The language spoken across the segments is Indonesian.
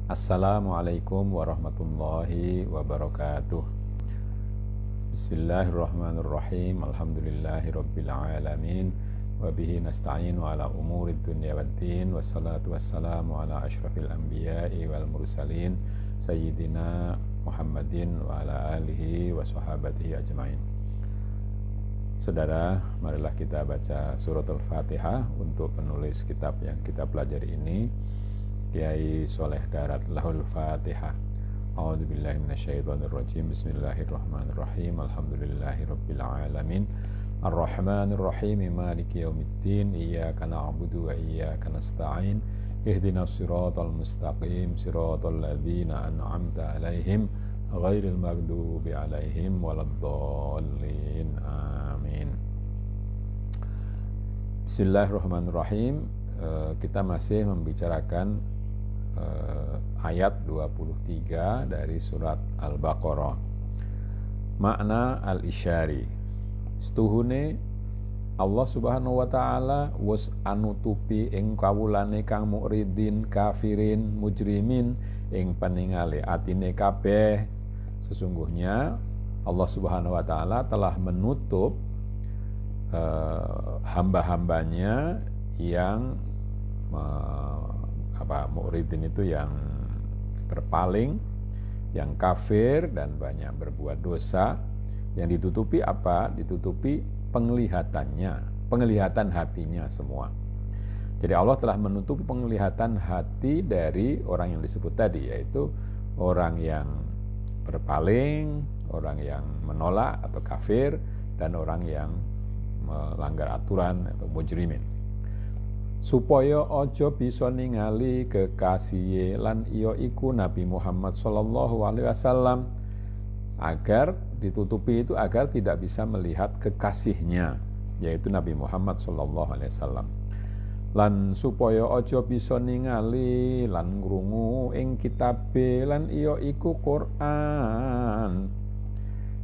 Assalamualaikum warahmatullahi wabarakatuh. Bismillahirrahmanirrahim. Alhamdulillahirabbil alamin. Wa bihi nasta'inu ala umurid dunya waddin. Wassalatu wassalamu ala asyrafil anbiya'i wal mursalin sayyidina Muhammadin wa ala alihi wa sahabatihi ajmain. Saudara, marilah kita baca surat Al-Fatihah untuk penulis kitab yang kita pelajari ini, Kiai Soleh Darat. Lahul Fatihah. A'udzubillahi minasyaitonirrajim. Bismillahirrahmanirrahim. Alhamdulillahirabbil alamin. Arrahmanirrahim. Maliki yaumiddin. Iyyaka na'budu wa iyyaka nasta'in. Ihdinas siratal mustaqim. Siratal ladzina an'amta 'alaihim ghairil maghdubi 'alaihim waladdallin. Amin. Bismillahirrahmanirrahim. Kita masih membicarakan ayat 23 dari surat Al-Baqarah. Makna al-isyari. Setuhune Allah Subhanahu wa taala wis anutupi ing kawulane kang mu'ridin, kafirin, mujrimin ing peningale atine kabeh. Sesungguhnya Allah Subhanahu wa taala telah menutup hamba-hambanya yang mu'ridin itu yang berpaling, yang kafir dan banyak berbuat dosa. Yang ditutupi apa? Ditutupi penglihatannya, penglihatan hatinya semua. Jadi Allah telah menutupi penglihatan hati dari orang yang disebut tadi, yaitu orang yang berpaling, orang yang menolak atau kafir, dan orang yang melanggar aturan atau mujrimin. Supaya ojo bisa ningali kekasih lan iyo iku Nabi Muhammad sallallahu alaihi wasallam, agar ditutupi itu agar tidak bisa melihat kekasihnya, yaitu Nabi Muhammad sallallahu alaihi wasallam. Lan supaya ojo bisa ningali lan ngrungu ing kitabe lan iyo iku Quran,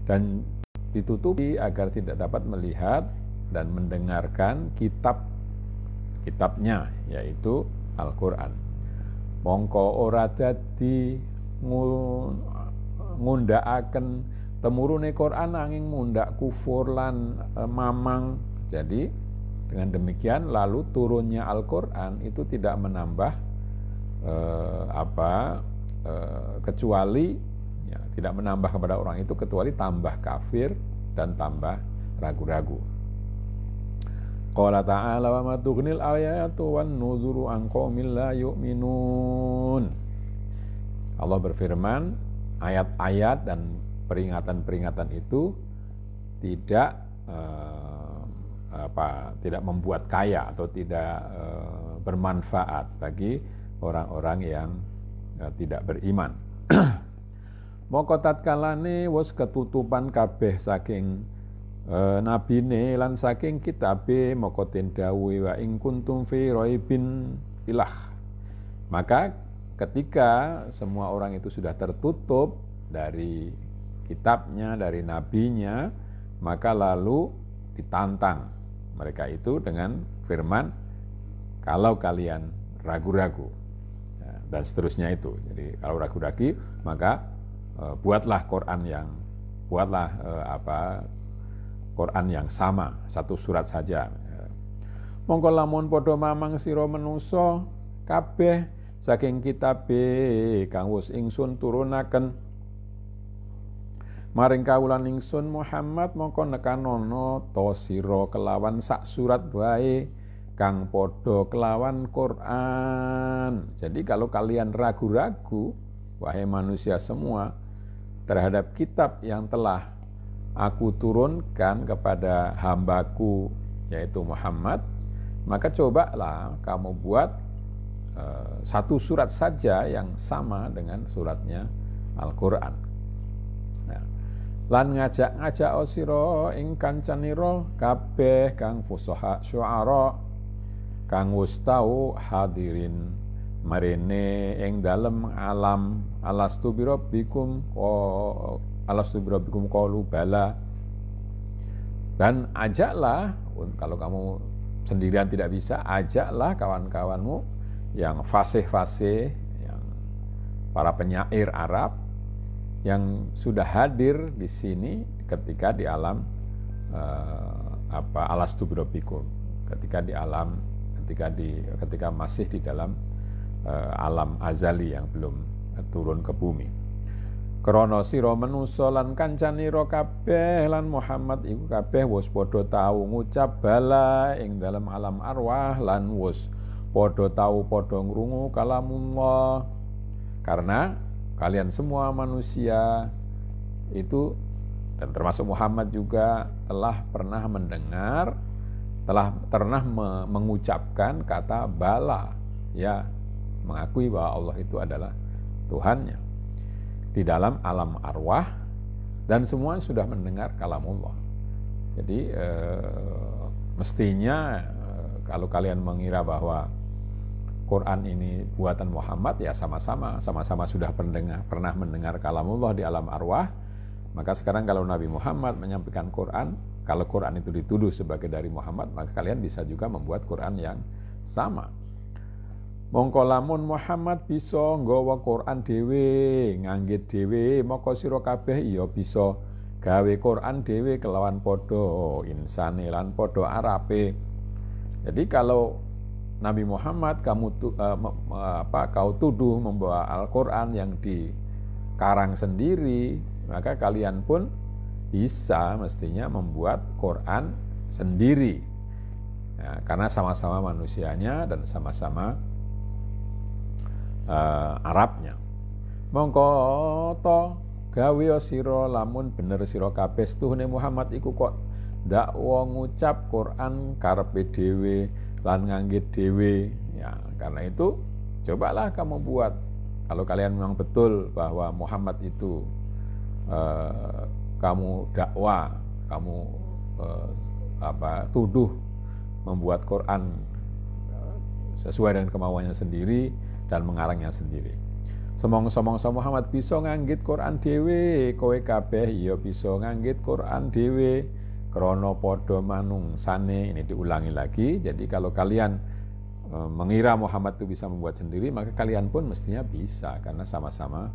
dan ditutupi agar tidak dapat melihat dan mendengarkan kitabnya, yaitu Al-Quran. Mongko ora dadi ngundhakaken temurune Quran angin mundak kufur lan mamang. Jadi dengan demikian lalu turunnya Al-Quran itu tidak menambah kecuali ya, tidak menambah kepada orang itu kecuali tambah kafir dan tambah ragu-ragu. Qala ta'ala wa ma tughnil ayatu wan nuzuru an qaumil la yu'minun. Allah berfirman, ayat-ayat dan peringatan-peringatan itu tidak membuat kaya atau tidak bermanfaat bagi orang-orang yang tidak beriman. Moko tatkalane wis ketutupan kabeh saking nabine lan saking kitabe moko den dawuh wa ing kuntum fi raibin ilah. Maka ketika semua orang itu sudah tertutup dari kitabnya, dari nabinya, maka lalu ditantang mereka itu dengan firman, kalau kalian ragu-ragu, ya, dan seterusnya itu. Jadi kalau ragu-ragu maka buatlah Quran yang sama, satu surat saja. Mongko lamun padha mamang sira menungso kabeh saking kitabe kang wis ingsun turunaken maring kawulan ingsun Muhammad, mongko nekanono to sira kelawan sak surat wae kang padha kelawan Quran. Jadi kalau kalian ragu-ragu, wahai manusia semua, terhadap kitab yang telah aku turunkan kepada hambaku yaitu Muhammad, maka cobalah kamu buat satu surat saja yang sama dengan suratnya Al-Quran. Nah, lan ngajak-ngajak sira ing kancanira kabeh kang fusaha syu'ara kang wis tau hadirin marene ing dalem alam alastu birabbikum qalu bala. Dan ajaklah, kalau kamu sendirian tidak bisa, ajaklah kawan-kawanmu yang fasih-fasih, yang para penyair Arab yang sudah hadir di sini ketika di alam alastu birabbikum, ketika masih di dalam alam azali yang belum turun ke bumi. Krana sira manusa lan kancanira kabeh lan Muhammad iku kabeh wis padha tau ngucap bala ing dalam alam arwah lan wis padha tau padha ngrungu kalamullah. Karena kalian semua manusia itu, dan termasuk Muhammad juga, telah pernah mendengar, pernah mengucapkan kata bala, ya, mengakui bahwa Allah itu adalah Tuhannya di dalam alam arwah, dan semua sudah mendengar kalamullah. Jadi mestinya kalau kalian mengira bahwa Quran ini buatan Muhammad, ya sama-sama sudah pernah mendengar kalamullah di alam arwah. Maka sekarang kalau Nabi Muhammad menyampaikan Quran, kalau Quran itu dituduh sebagai dari Muhammad, maka kalian bisa juga membuat Quran yang sama. Mongko lamun Muhammad bisa nggawa Quran dhewe, nganggit dhewe, maka sira kabeh iya bisa gawe Quran dhewe kelawan padha insane lan padha arape. Jadi kalau Nabi Muhammad kau tuduh membawa Al-Quran yang dikarang sendiri, maka kalian pun bisa mestinya membuat Quran sendiri, ya, karena sama-sama manusianya dan sama-sama Arabnya. Mongko to gawe sira lamun bener sira kabeh setuhune Muhammad iku kok dakwa ngucap Quran karepe dhewe lan nganggit dhewe, ya, karena itu cobalah kamu buat. Kalau kalian memang betul bahwa Muhammad itu kamu dakwa, kamu tuduh membuat Quran sesuai dengan kemauannya sendiri dan mengarangnya sendiri. Somong-somong Muhammad bisa nganggit Quran dhewe, kowe kabeh ya bisa nganggit Quran dhewe krana padha manungsane. Ini diulangi lagi. Jadi kalau kalian mengira Muhammad itu bisa membuat sendiri, maka kalian pun mestinya bisa, karena sama-sama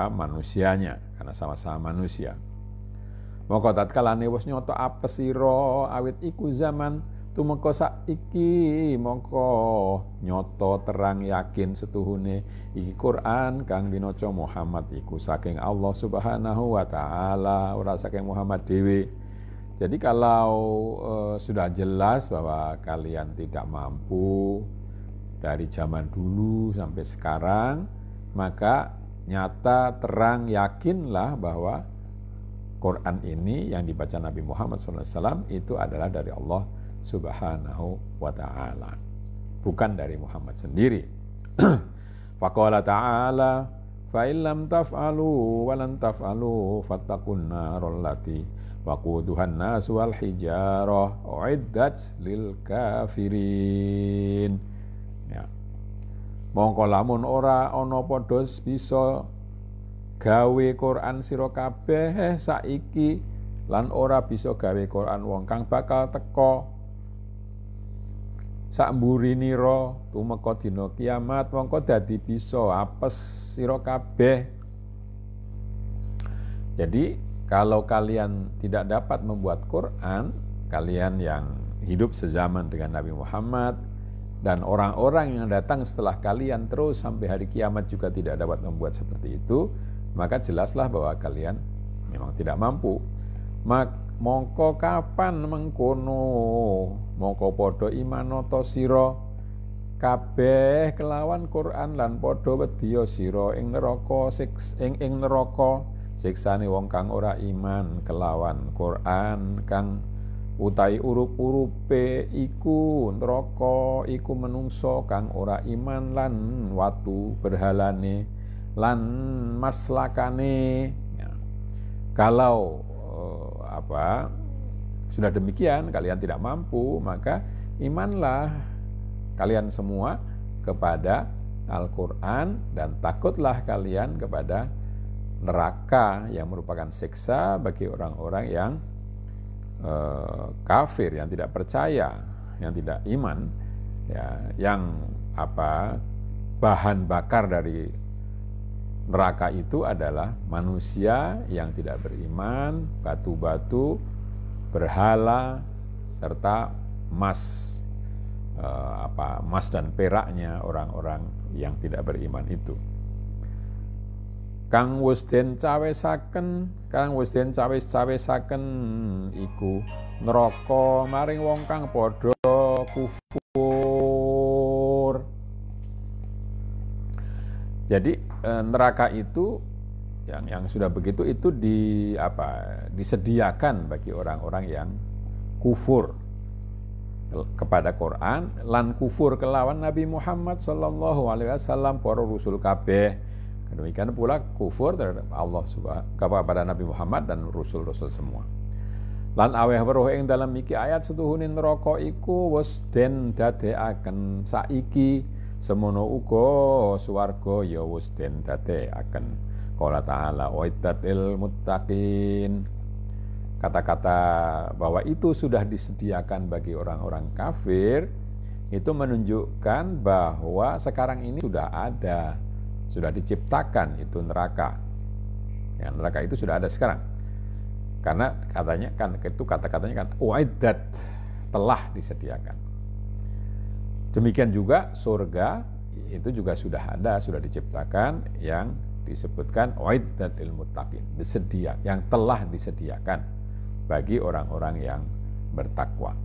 manusianya, karena sama-sama manusia. Moko tatkalane wis nyoto apes sira awit iku zaman tumeka saiki, mongko nyoto terang yakin setuhune iki Quran kang dinaca Muhammad iku saking Allah Subhanahu wa taala, ora saking Muhammad dhewe. Jadi kalau sudah jelas bahwa kalian tidak mampu dari zaman dulu sampai sekarang, maka nyata terang yakinlah bahwa Quran ini yang dibaca Nabi Muhammad SAW itu adalah dari Allah Subhanahu wa ta'ala, bukan dari Muhammad sendiri. Faqala ta'ala fa illam taf'alu wa lan taf'alu fattaqun narul lati waquduhan nas wal hijarah uiddat lil kafirin. Ya. Mongko lamun ora ana padha bisa gawe Quran sira kabeh saiki lan ora bisa gawe Quran wong kang bakal teka sakmburinira tumeka dina kiamat, mongko dadi bisa apes sira kabeh. Jadi kalau kalian tidak dapat membuat Quran, kalian yang hidup sezaman dengan Nabi Muhammad dan orang-orang yang datang setelah kalian terus sampai hari kiamat juga tidak dapat membuat seperti itu, maka jelaslah bahwa kalian memang tidak mampu. Mongko kapan mengkono, mongko padha imanata sira kabeh kelawan Quran lan padha wedya sira ing neraka ing neraka siksane wong kang ora iman kelawan Quran kang utahi urup-urupe iku neraka iku menungso kang ora iman lan watu berhalane lan maslakane. Ya. Kalau sudah demikian kalian tidak mampu, maka imanlah kalian semua kepada Al-Quran dan takutlah kalian kepada neraka yang merupakan siksa bagi orang-orang yang kafir, yang tidak percaya, yang tidak iman, ya, yang bahan bakar dari neraka itu adalah manusia yang tidak beriman, batu-batu, berhala, serta emas dan peraknya orang-orang yang tidak beriman itu. Kang wis den cawesaken iku neraka maring wong kang padha kufur. Jadi neraka itu yang sudah begitu itu disediakan bagi orang-orang yang kufur kepada Quran lan kufur kelawan Nabi Muhammad sallallahu alaihi wasallam, para rasul kabeh. Demikian pula kufur terhadap Allah kepada Nabi Muhammad dan rasul-rasul semua. Lan aweh weruh ing dalam iki ayat setuhune neraka iku wis den dadekaken saiki, semono uga swarga ya wis den dadekaken. Qala ta'ala wa'iddatil muttaqin. Kata-kata bahwa itu sudah disediakan bagi orang-orang kafir itu menunjukkan bahwa sekarang ini sudah ada, sudah diciptakan itu neraka. Ya, neraka itu sudah ada sekarang. Karena kata-katanya kan wa'iddat, telah disediakan. Demikian juga surga itu juga sudah ada, sudah diciptakan, yang disebutkan wa'iddatil muttaqin, yang telah disediakan bagi orang-orang yang bertakwa.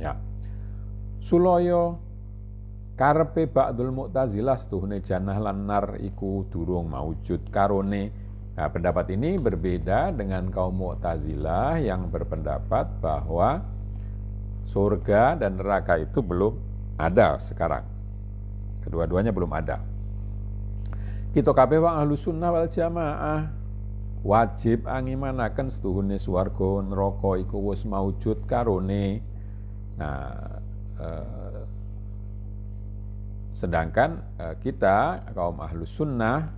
Ya. Suloyo karepe ba'dul Mu'tazilah setuhune jannah lan nar iku durung maujud karone. Nah, pendapat ini berbeda dengan kaum Mu'tazilah yang berpendapat bahwa surga dan neraka itu belum ada sekarang. Kedua-duanya belum ada. Kita kabeh wong Ahlus Sunnah wal Jamaah wajib angimanaken setuhune swarga neraka iku wis maujud karone. Nah, sedangkan kita kaum Ahlus Sunnah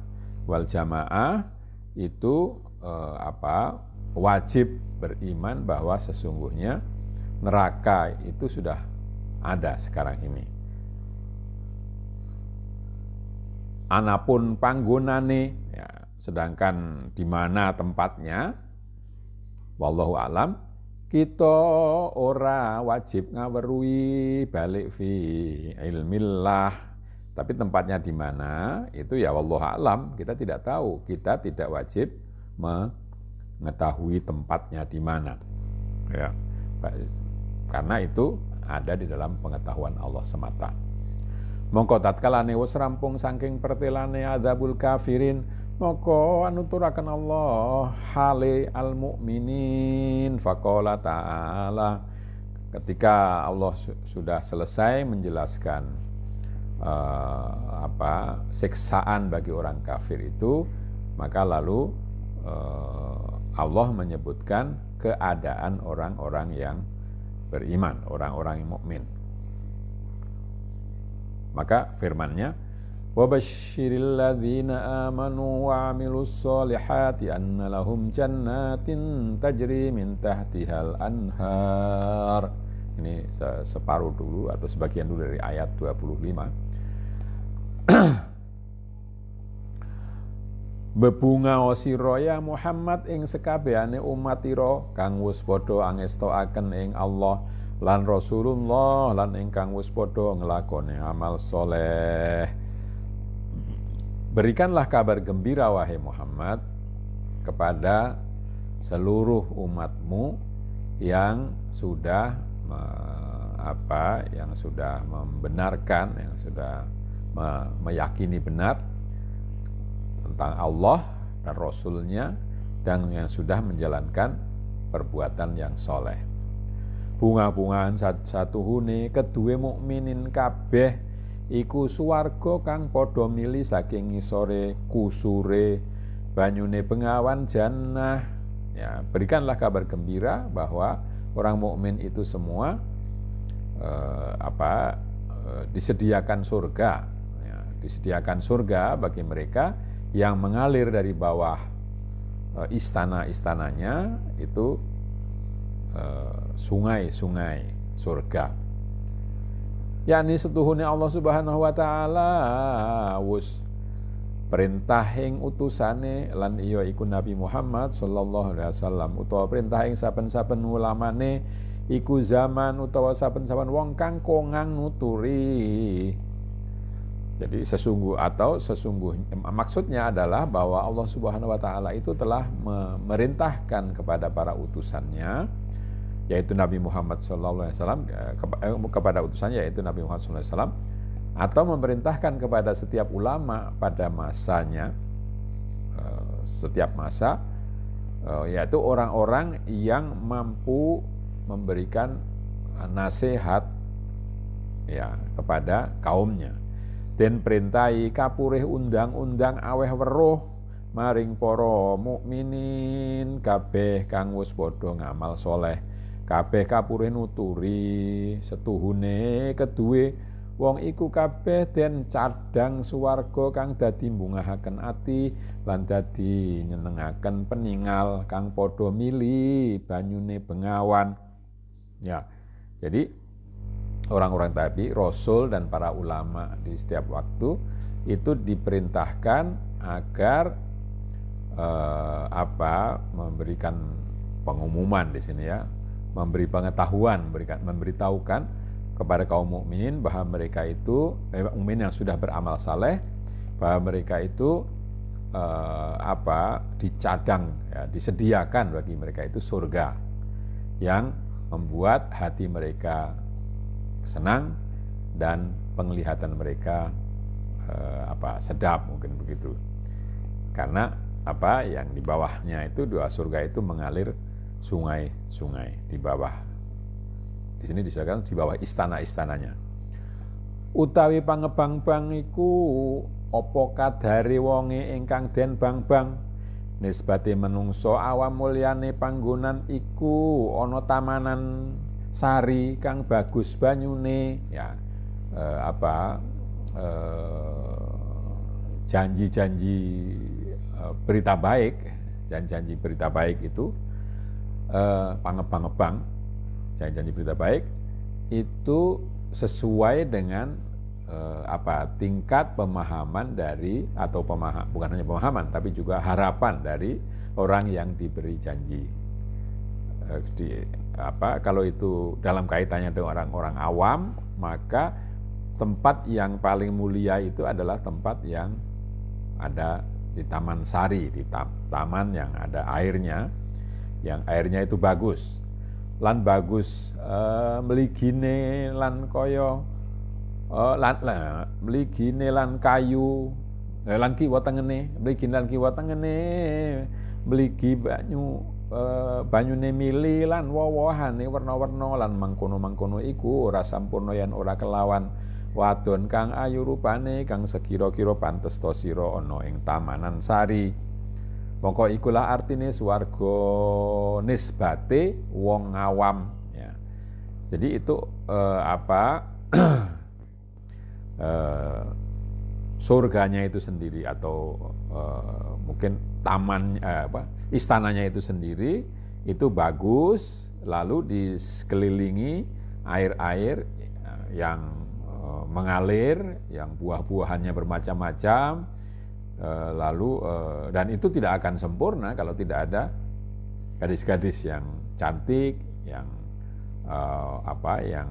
wal Jamaah itu wajib beriman bahwa sesungguhnya neraka itu sudah ada sekarang ini. Anapun panggonane, ya, sedangkan di mana tempatnya, wallahu alam, kita ora wajib ngaweruhi balik fi ilmillah, tapi tempatnya di mana itu ya wallahu alam, kita tidak tahu, kita tidak wajib mengetahui tempatnya di mana, ya, karena itu ada di dalam pengetahuan Allah semata. Mongko tatkalane wis rampung saking pertelane adzabul kafirin, moko anuturaken Allah hale al mukminin. Faqala ta'ala, ketika Allah sudah selesai menjelaskan siksaan bagi orang kafir itu, maka lalu Allah menyebutkan keadaan orang-orang yang beriman, orang-orang yang mukmin. Maka firman-Nya, wa basyiril ladzina amanu wa 'amilus sholihati anna lahum jannatin tajri min tahtihal anhar. Ini separuh dulu atau sebagian dulu dari ayat 25. Bebunga sira ya Muhammad ing sekabehane umat ira kang wis padha angestoaken ing Allah lan Rasulullah lan ingkang wis padha nglakoni amal soleh. Berikanlah kabar gembira wahai Muhammad kepada seluruh umatmu yang sudah membenarkan, yang sudah meyakini benar tentang Allah dan Rasul-Nya, dan yang sudah menjalankan perbuatan yang soleh. Bunga-bungaan satuhune kedue mukminin kabeh iku swarga kang padha mili saking ngisore kusure banyune bengawan jannah. Ya, berikanlah kabar gembira bahwa orang mukmin itu semua disediakan surga. Ya, disediakan surga bagi mereka yang mengalir dari bawah istana-istananya itu sungai-sungai surga. yakni setuhune Allah Subhanahu wa taala wus perintah ing utusane lan iya iku Nabi Muhammad sallallahu alaihi wasallam utawa perintah ing saben-saben ulamane iku zaman utawa saben-saben wong kang kongang nuturi. Jadi sesungguhnya maksudnya adalah bahwa Allah Subhanahu wa taala itu telah memerintahkan kepada para utusannya yaitu Nabi Muhammad sallallahu alaihi wasallam kepada utusannya yaitu Nabi Muhammad sallallahu alaihi wasallam atau memerintahkan kepada setiap ulama pada masanya setiap masa yaitu orang-orang yang mampu memberikan nasihat ya kepada kaumnya. Den perintahi kapurih undang-undang aweh weruh maring para mukminin kabeh kang wis padha ngamal soleh kabeh kapurih nuturi setuhune keduwe wong iku kabeh den cadhang swarga kang dadi mbungahaken ati lan dadi nyenengaken peningal kang padha mili banyune bengawan ya. Jadi orang-orang tadi, Rasul dan para ulama di setiap waktu itu diperintahkan agar memberikan pengumuman di sini ya, memberi pengetahuan, memberitahukan kepada kaum mukminin bahwa mereka itu mukmin yang sudah beramal saleh, bahwa mereka itu dicadang, ya, disediakan bagi mereka itu surga yang membuat hati mereka senang dan penglihatan mereka sedap mungkin begitu. Karena yang di bawahnya itu dua surga itu mengalir sungai-sungai di bawah. Di sini disebutkan di bawah istana-istananya. Utawi pangebang-bang iku apa kadare wonge ingkang den bang-bang nisbate menungso awam mulyane panggonan iku ana tamanan sari kang bagus banyune ya janji-janji berita baik, janji-janji berita baik itu pangebang-ebang janji-janji berita baik itu sesuai dengan tingkat pemahaman dari atau bukan hanya pemahaman tapi juga harapan dari orang yang diberi janji. Kalau itu dalam kaitannya dengan orang-orang awam, maka tempat yang paling mulia itu adalah tempat yang ada di Taman Sari, di taman yang ada airnya, yang airnya itu bagus. Lan bagus mligine lan kaya mligine lan kayu, lan kiwa tengene, mligine lan kiwa tengene, mligi banyune mili lan wowohane werna-werna lan mangkono-mangkono iku ora sampurna yen ora kelawan wadon kang ayu rupane kang sekira-kira pantes to sira ana ing tamanan sari. Mongko ikulah artine swarga nisbate wong awam ya. Jadi itu surganya itu sendiri atau mungkin taman istananya itu sendiri itu bagus, lalu dikelilingi air-air yang mengalir, yang buah-buahannya bermacam-macam, dan itu tidak akan sempurna kalau tidak ada gadis-gadis yang cantik, yang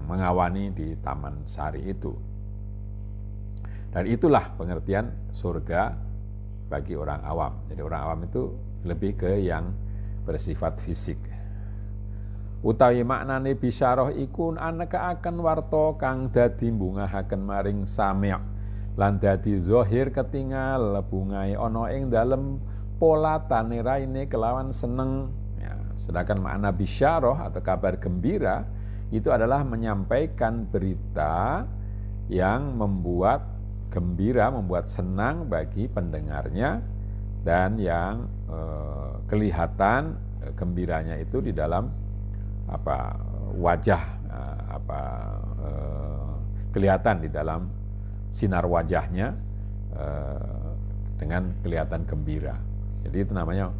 mengawani di Taman Sari itu. Dan itulah pengertian surga bagi orang awam. Jadi orang awam itu lebih ke yang bersifat fisik. Utawi maknane bisyarah iku anekaaken warta kang dadi mbungahaken maring sami' lan dadi zahir ketingal bungae ana ing dalem polatane raine kelawan seneng ya. Sedangkan makna bisyarah atau kabar gembira itu adalah menyampaikan berita yang membuat gembira, membuat senang bagi pendengarnya, dan yang kelihatan gembiranya itu di dalam wajah, kelihatan di dalam sinar wajahnya dengan kelihatan gembira. Jadi itu namanya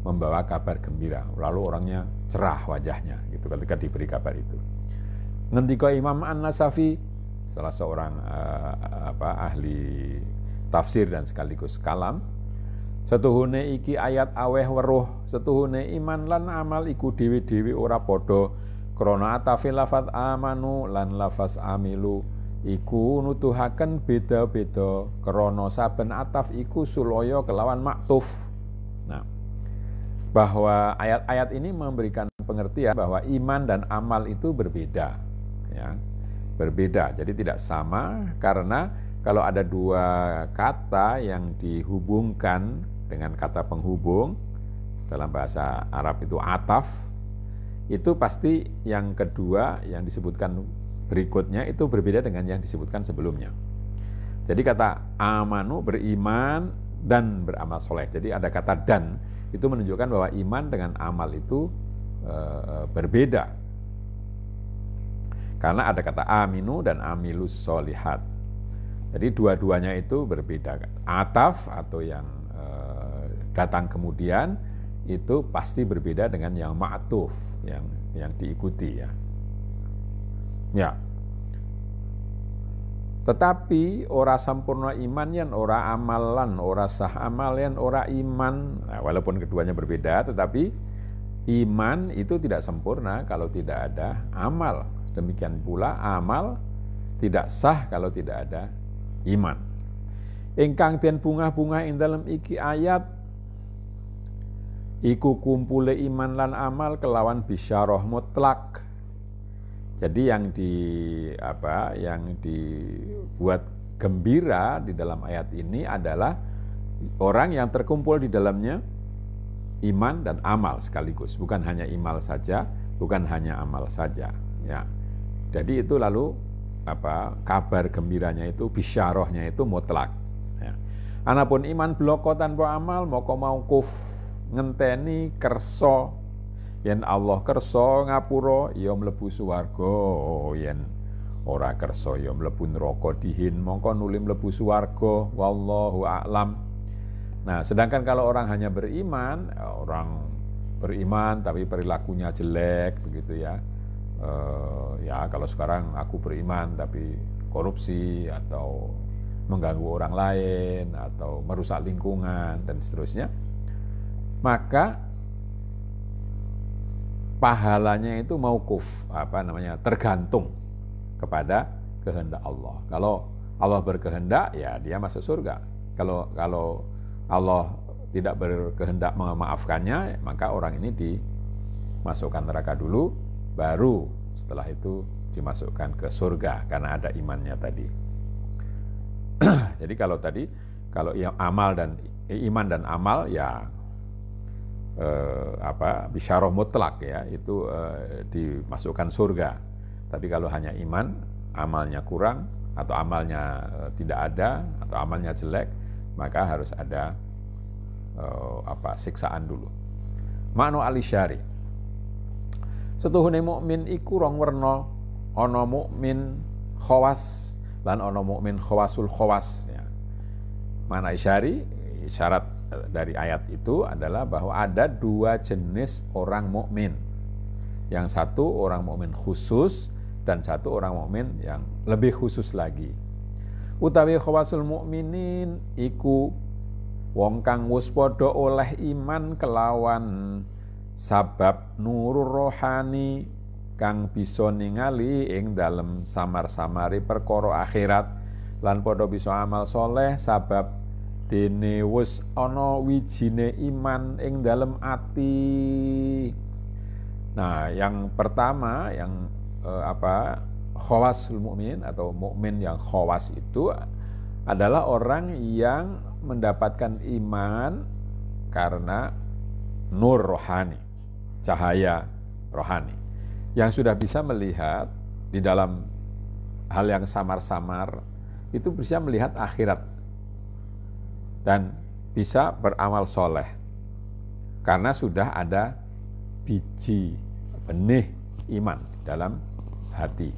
membawa kabar gembira, lalu orangnya cerah wajahnya gitu ketika diberi kabar itu. Ngendika Imam An-Nasafi, salah seorang ahli tafsir dan sekaligus kalam, setuhune iki ayat aweh weruh, setuhune iman lan amal iku dhewe-dhewe ora padha, krana atafi lafaz amanu lan lafaz amilu iku nuduhaken beda-beda, krana saben ataf iku sulaya kelawan maktuf. Nah, bahwa ayat-ayat ini memberikan pengertian bahwa iman dan amal itu berbeda, ya, berbeda. Jadi tidak sama, karena kalau ada dua kata yang dihubungkan dengan kata penghubung, dalam bahasa Arab itu ataf, itu pasti yang kedua yang disebutkan berikutnya itu berbeda dengan yang disebutkan sebelumnya. Jadi kata amanu beriman dan beramal soleh. Jadi ada kata dan, itu menunjukkan bahwa iman dengan amal itu berbeda. Karena ada kata aminu dan amilus solihat. Jadi dua-duanya itu berbeda. Ataf atau yang datang kemudian itu pasti berbeda dengan yang ma'tuf, yang diikuti, ya. Ya. Tetapi ora sampurna iman yen ora amalan, ora sah amal yen ora iman. Nah, walaupun keduanya berbeda, tetapi iman itu tidak sempurna kalau tidak ada amal. Demikian pula amal tidak sah kalau tidak ada iman. Ingkang den bungah-bungah ing dalem iki ayat iku kumpule iman lan amal kelawan bisyarah mutlak. Jadi yang dibuat gembira di dalam ayat ini adalah orang yang terkumpul di dalamnya iman dan amal sekaligus, bukan hanya iman saja, bukan hanya amal saja, ya. Jadi itu lalu kabar gembiranya itu, bisyarahnya itu mutlak, ya. Anapun iman bloko tanpa amal moko mauquf, ngenteni kersa. Yen Allah kersa ngapura ya mlebu swarga, yen ora kersa ya mlebu neraka dihin, mongko nuli mlebu swarga, wallahu a'lam. Nah, sedangkan kalau orang hanya beriman, orang beriman tapi perilakunya jelek begitu, ya. Ya kalau sekarang aku beriman tapi korupsi atau mengganggu orang lain atau merusak lingkungan dan seterusnya, maka pahalanya itu mauquf, tergantung kepada kehendak Allah. Kalau Allah berkehendak, ya dia masuk surga. Kalau Allah tidak berkehendak memaafkannya, maka orang ini dimasukkan neraka dulu, baru setelah itu dimasukkan ke surga karena ada imannya tadi. Jadi kalau amal dan iman dan amal, ya bisyarah mutlak, ya, itu dimasukkan surga. Tapi kalau hanya iman, amalnya kurang atau amalnya tidak ada atau amalnya jelek, maka harus ada siksaan dulu. Makna alisyari, setuhune mukmin iku rong werna, ana mukmin khawas lan ana mukmin khawasul khawas, ya. Makna isyari, syarat dari ayat itu adalah bahwa ada dua jenis orang mukmin. Yang satu orang mukmin khusus dan satu orang mukmin yang lebih khusus lagi. Utawi khawasul mukminin iku wong kang wis padha oleh iman kelawan sabab nurur rohani kang bisa ningali ing dalem samar-samari perkara akhirat, lan padha bisa amal soleh sabab dene wis ana wijine iman ing dalem ati. Nah, yang pertama yang khawasul mukmin atau mukmin yang khawas itu adalah orang yang mendapatkan iman karena nur rohani, cahaya rohani, yang sudah bisa melihat di dalam hal yang samar-samar, itu bisa melihat akhirat dan bisa beramal soleh karena sudah ada biji benih iman dalam hati.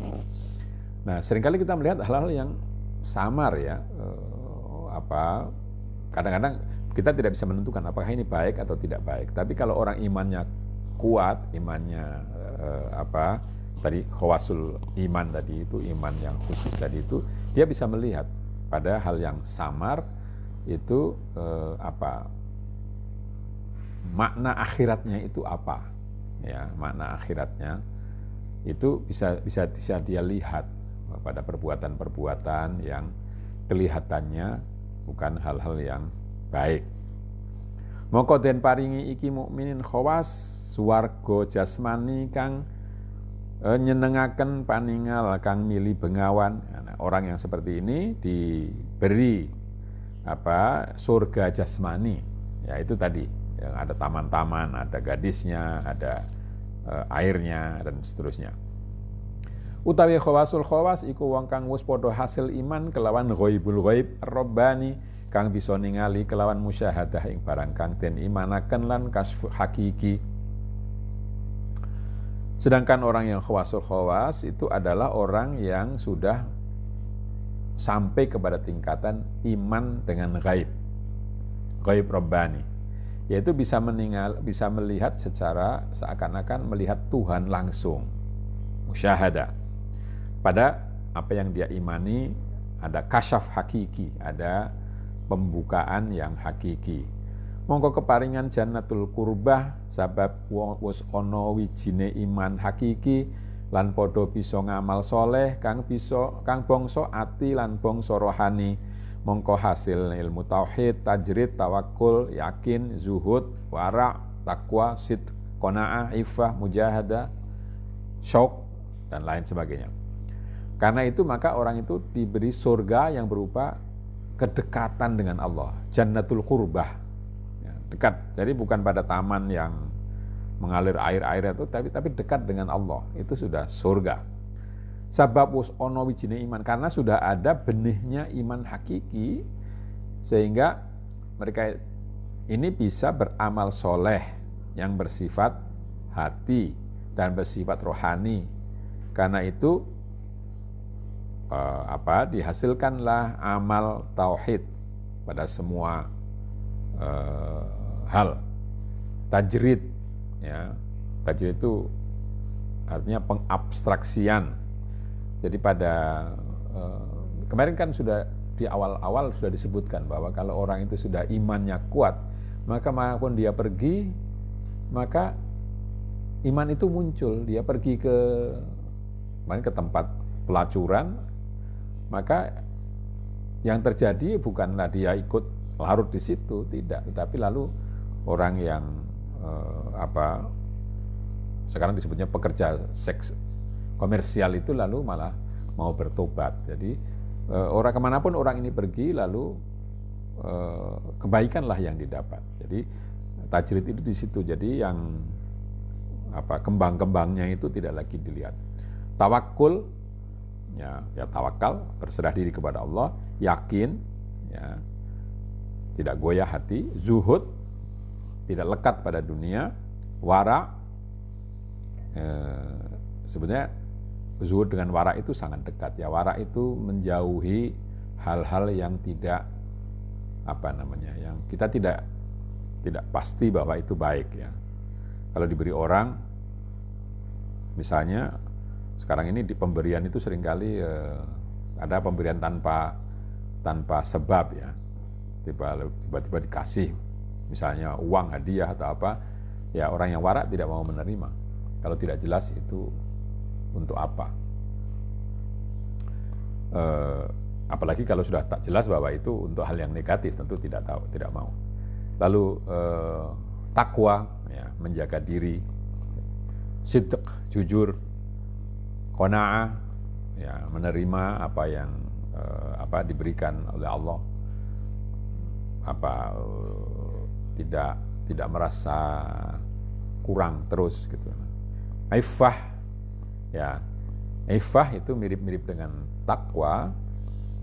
Nah, seringkali kita melihat hal-hal yang samar, ya, kadang-kadang kita tidak bisa menentukan apakah ini baik atau tidak baik. Tapi kalau orang imannya kuat, imannya tadi khawasul iman tadi itu, iman yang khusus tadi itu, dia bisa melihat pada hal yang samar itu makna akhiratnya itu apa, ya, makna akhiratnya itu bisa dia lihat pada perbuatan-perbuatan yang kelihatannya bukan hal-hal yang baik. Moko den paringi iki mukminin khawas swarga jasmani kang nyenengaken paningal kang mili bengawan. Nah, orang yang seperti ini diberi surga jasmani, ya itu tadi yang ada taman-taman, ada gadisnya, ada airnya dan seterusnya. Utawi khawasul khawas iku wong kang wis padha hasil iman kelawan ghaibul ghaib rabbani kang bisa ningali kelawan musyahadah ing barang kang den imanaken lan kasfu hakiki. Sedangkan orang yang khawasul khawas itu adalah orang yang sudah sampai kepada tingkatan iman dengan ghaib rabbani, yaitu bisa melihat secara seakan-akan melihat Tuhan langsung, musyahadah. Pada apa yang dia imani ada kasyaf hakiki, ada pembukaan yang hakiki. Mongko keparingan jannatul qurbah sabab wis ana wijine iman hakiki lan padha bisa ngamal soleh kang bangsa ati lan bangsa rohani. Mongko hasil ilmu tauhid, tajrid, tawakul, yakin, zuhud, wara, takwa, sidq, qanaah, iffah, mujahadah, syauq dan lain sebagainya. Karena itu maka orang itu diberi surga yang berupa kedekatan dengan Allah, jannatul qurbah, ya, dekat. Jadi bukan pada taman yang mengalir air-air itu, tapi dekat dengan Allah, itu sudah surga. Sabab wus ono wijine iman, karena sudah ada benihnya iman hakiki, sehingga mereka ini bisa beramal soleh yang bersifat hati dan bersifat rohani. Karena itu dihasilkanlah amal tauhid pada semua hal. Tajrid, ya, tajrid itu artinya pengabstraksian. Jadi pada kemarin kan sudah di awal-awal sudah disebutkan bahwa kalau orang itu sudah imannya kuat, maka manapun dia pergi, maka iman itu muncul. Dia pergi ke tempat pelacuran, maka yang terjadi bukanlah dia ikut larut di situ, tidak, tetapi lalu orang yang sekarang disebutnya pekerja seks komersial itu lalu malah mau bertobat. Jadi orang kemanapun orang ini pergi lalu kebaikanlah yang didapat. Jadi tajrid itu di situ. Jadi yang kembang-kembangnya itu tidak lagi dilihat. Tawakul, ya tawakal, berserah diri kepada Allah, yakin, ya tidak goyah hati, zuhud, tidak lekat pada dunia, wara, sebenarnya zuhud dengan wara itu sangat dekat, ya. Wara itu menjauhi hal-hal yang tidak yang kita tidak pasti bahwa itu baik, ya. Kalau diberi orang, misalnya sekarang ini di pemberian itu seringkali ada pemberian tanpa sebab, ya. Tiba-tiba dikasih misalnya uang hadiah atau apa, ya orang yang wara tidak mau menerima kalau tidak jelas itu untuk apa. Apalagi kalau sudah tak jelas bahwa itu untuk hal yang negatif, tentu tidak mau. Lalu takwa, ya, menjaga diri, sidq, jujur, qanaah, ya, menerima apa yang diberikan oleh Allah, tidak merasa kurang terus gitu. Iffah, ya, iffah itu mirip-mirip dengan takwa,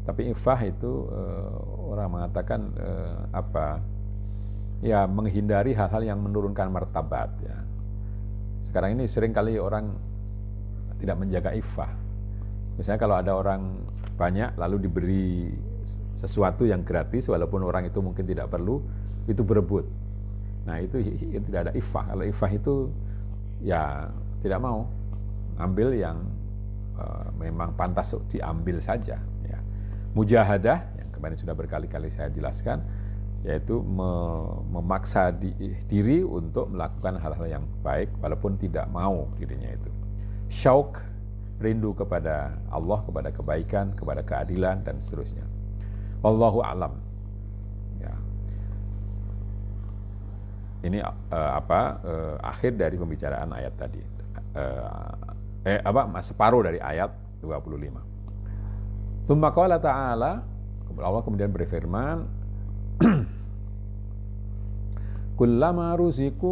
tapi iffah itu orang mengatakan ya menghindari hal-hal yang menurunkan martabat, ya. Sekarang ini sering kali orang tidak menjaga iffah. Misalnya kalau ada orang banyak lalu diberi sesuatu yang gratis walaupun orang itu mungkin tidak perlu, itu berebut. Nah itu tidak ada iffah. Kalau iffah itu ya tidak mau. ambil yang memang pantas diambil saja. Ya. Mujahadah yang kemarin sudah berkali-kali saya jelaskan, yaitu memaksa diri untuk melakukan hal-hal yang baik walaupun tidak mau dirinya itu. Syauq, rindu kepada Allah, kepada kebaikan, kepada keadilan dan seterusnya. Wallahu a'lam. Ya. Ini akhir dari pembicaraan ayat tadi. Separuh dari ayat 25. Tsumma qala ta'ala, Allah kemudian berfirman, kullama ruziqu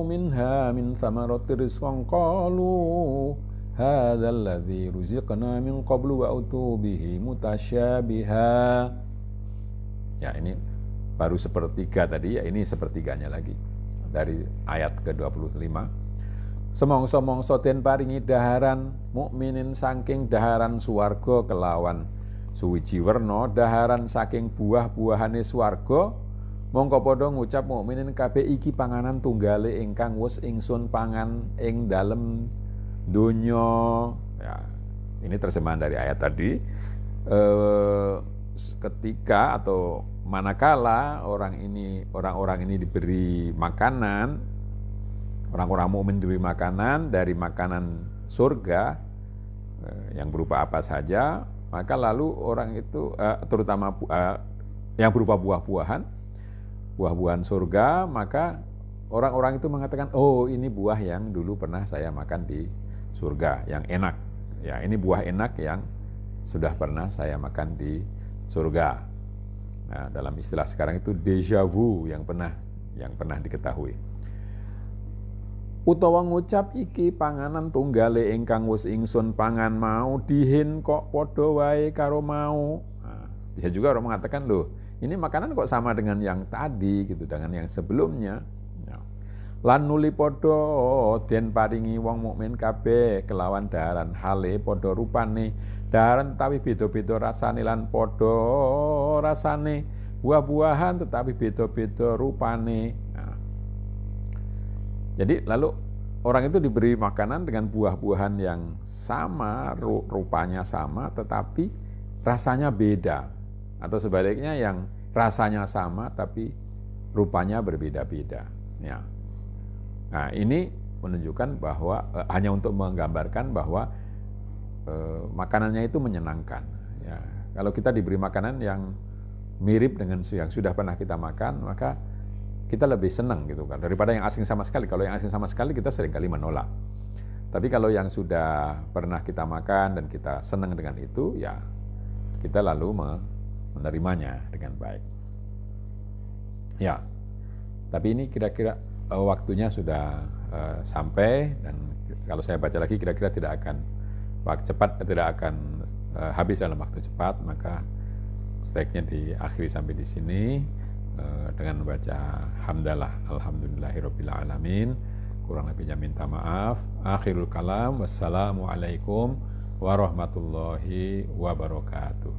minha min thamaratir rizqan qalu hadzal ladzi ruziqna min qablu wa utu bihi mutasyabiha. Ya, ini baru sepertiga tadi, ya ini sepertiganya lagi dari ayat ke-25. Semongso-mongso den paringi daharan mukminin saking daharan swarga kelawan suwiji werna, daharan saking buah-buahane swarga, mongko padha ngucap mukminin kabeh iki panganan tunggale ingkang wis ingsun pangan ing dalem donya. Ya, ini terjemahan dari ayat tadi. Ketika atau manakala orang-orang ini diberi makanan, orang-orang mukmin diberi makanan dari makanan surga yang berupa apa saja, maka lalu orang itu terutama yang berupa buah-buahan surga, maka orang-orang itu mengatakan, oh ini buah yang dulu pernah saya makan di surga, yang enak. Ya, ini buah enak yang sudah pernah saya makan di surga. Nah, dalam istilah sekarang itu déjà vu yang pernah diketahui. Utawa ngucap iki panganan tunggale ingkang wis ingsun pangan mau dihin kok padha wae karo mau. Nah, bisa juga orang mengatakan, loh ini makanan kok sama dengan yang tadi gitu, dengan yang sebelumnya. Ya. Lan nuli padha den paringi wong mukmin kabeh kelawan daharan hale padha rupane, daharan tetapi beda-beda rasane lan padha rasane, buah-buahan tetapi beda-beda rupane. Nah, jadi lalu orang itu diberi makanan dengan buah-buahan yang sama, rupanya sama, tetapi rasanya beda. Atau sebaliknya yang rasanya sama, tapi rupanya berbeda-beda. Ya. Nah, ini menunjukkan bahwa, hanya untuk menggambarkan bahwa makanannya itu menyenangkan. Ya. Kalau kita diberi makanan yang mirip dengan yang sudah pernah kita makan, maka kita lebih senang gitu kan, daripada yang asing sama sekali. Kalau yang asing sama sekali kita seringkali menolak. Tapi kalau yang sudah pernah kita makan dan kita senang dengan itu, ya kita lalu menerimanya dengan baik. Ya, tapi ini kira-kira waktunya sudah sampai, dan kalau saya baca lagi kira-kira tidak akan habis dalam waktu cepat, maka sebaiknya diakhiri sampai di sini. Dengan membaca hamdalah alhamdulillahirabbil alamin. Kurang lebihnya minta maaf. Akhirul kalam, wassalamualaikum warahmatullahi wabarakatuh.